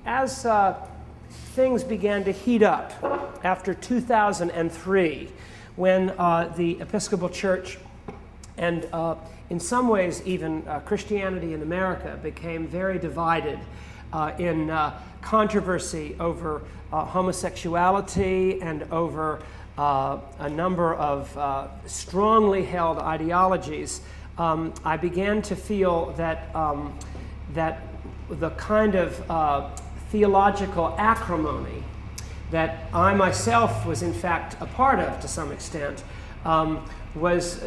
as things began to heat up after 2003, when the Episcopal Church and in some ways even Christianity in America became very divided in controversy over homosexuality and over a number of strongly held ideologies, I began to feel that that the kind of theological acrimony that I myself was in fact a part of to some extent was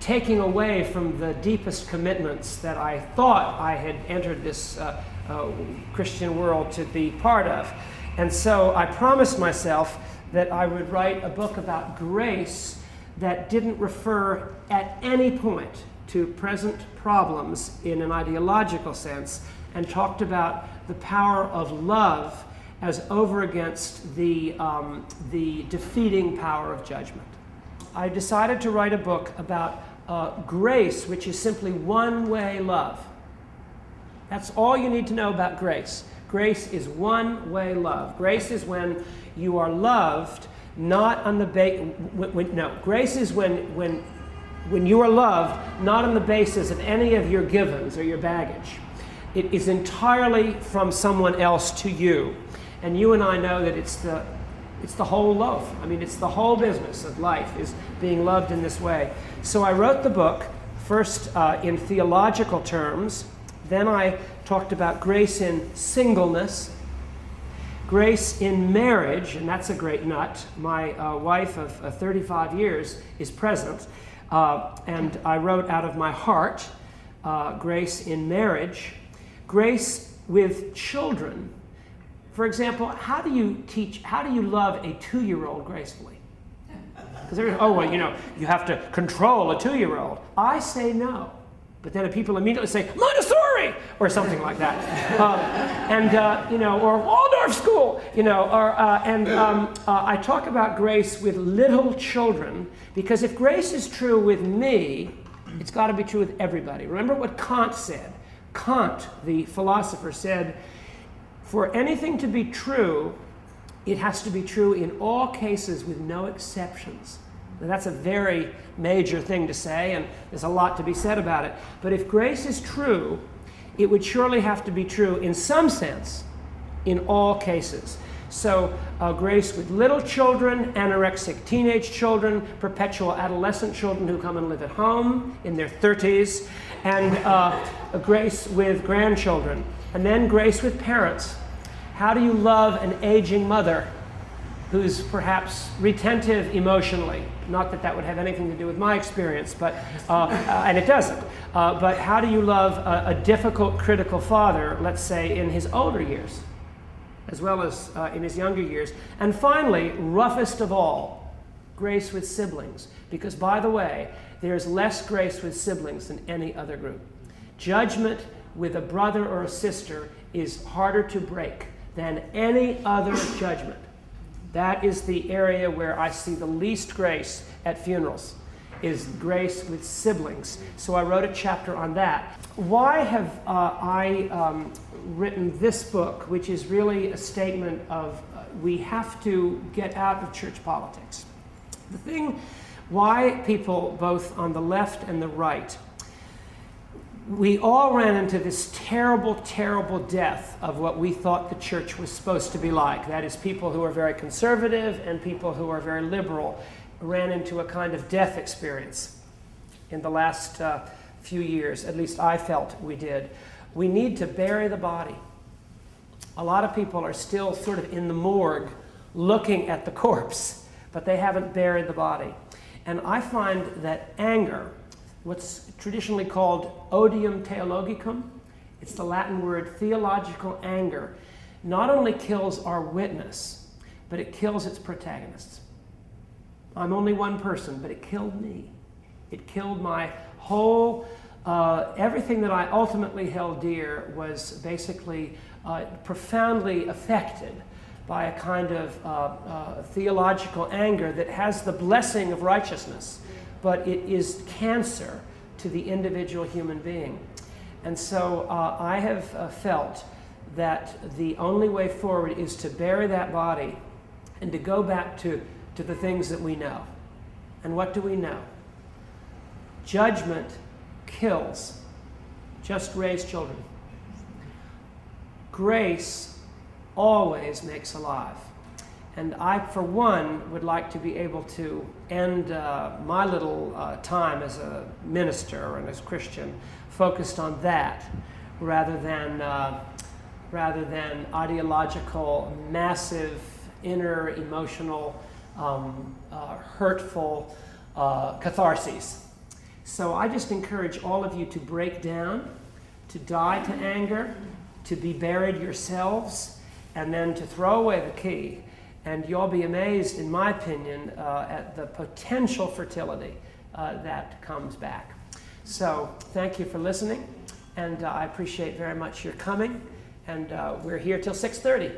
taking away from the deepest commitments that I thought I had entered this Christian world to be part of. And so I promised myself that I would write a book about grace that didn't refer at any point to present problems in an ideological sense, and talked about the power of love as over against the defeating power of judgment. I decided to write a book about grace, which is simply one-way love. That's all you need to know about grace. Grace is one-way love. Grace is when you are loved, not on the grace is when you are loved, not on the basis of any of your givens or your baggage. It is entirely from someone else to you. And you and I know that it's the whole loaf. I mean, it's the whole business of life is being loved in this way. So I wrote the book first in theological terms. Then I talked about grace in singleness, grace in marriage, and that's a great nut. My wife of 35 years is present, and I wrote out of my heart grace in marriage, grace with children. For example, how do you love a 2-year-old gracefully? Because you have to control a 2-year-old. I say no. But then people immediately say, Montessori, or something like that. Or Waldorf school, I talk about grace with little children, because if grace is true with me, it's got to be true with everybody. Remember what Kant said. Kant, the philosopher, said, for anything to be true, it has to be true in all cases with no exceptions. Now, that's a very major thing to say, and there's a lot to be said about it. But if grace is true, it would surely have to be true in some sense in all cases. So grace with little children, anorexic teenage children, perpetual adolescent children who come and live at home in their 30s, and grace with grandchildren. And then grace with parents. How do you love an aging mother who's perhaps retentive emotionally? Not that that would have anything to do with my experience, but and it doesn't. But how do you love a difficult, critical father, let's say, in his older years, as well as in his younger years? And finally, roughest of all, grace with siblings. Because, by the way, there's less grace with siblings than any other group. Judgment with a brother or a sister is harder to break than any other judgment. That is the area where I see the least grace at funerals, is grace with siblings. So I wrote a chapter on that. Why have I written this book, which is really a statement of we have to get out of church politics? The thing why people both on the left and the right, we all ran into this terrible, terrible death of what we thought the church was supposed to be like. That is, people who are very conservative and people who are very liberal ran into a kind of death experience in the last few years. At least I felt we did. We need to bury the body. A lot of people are still sort of in the morgue looking at the corpse, but they haven't buried the body. And I find that anger, what's traditionally called odium theologicum, it's the Latin word theological anger, not only kills our witness, but it kills its protagonists. I'm only one person, but it killed me. It killed my whole, everything that I ultimately held dear was basically profoundly affected by a kind of theological anger that has the blessing of righteousness, but it is cancer to the individual human being. And so I have felt that the only way forward is to bury that body and to go back to the things that we know. And what do we know? Judgment kills. Just raise children. Grace always makes alive. And I, for one, would like to be able to end my little time as a minister and as a Christian focused on that rather than ideological, massive, inner, emotional, hurtful catharses. So I just encourage all of you to break down, to die to anger, to be buried yourselves, and then to throw away the key. And you'll be amazed, in my opinion, at the potential fertility that comes back. So thank you for listening, and I appreciate very much your coming. And we're here till 6:30.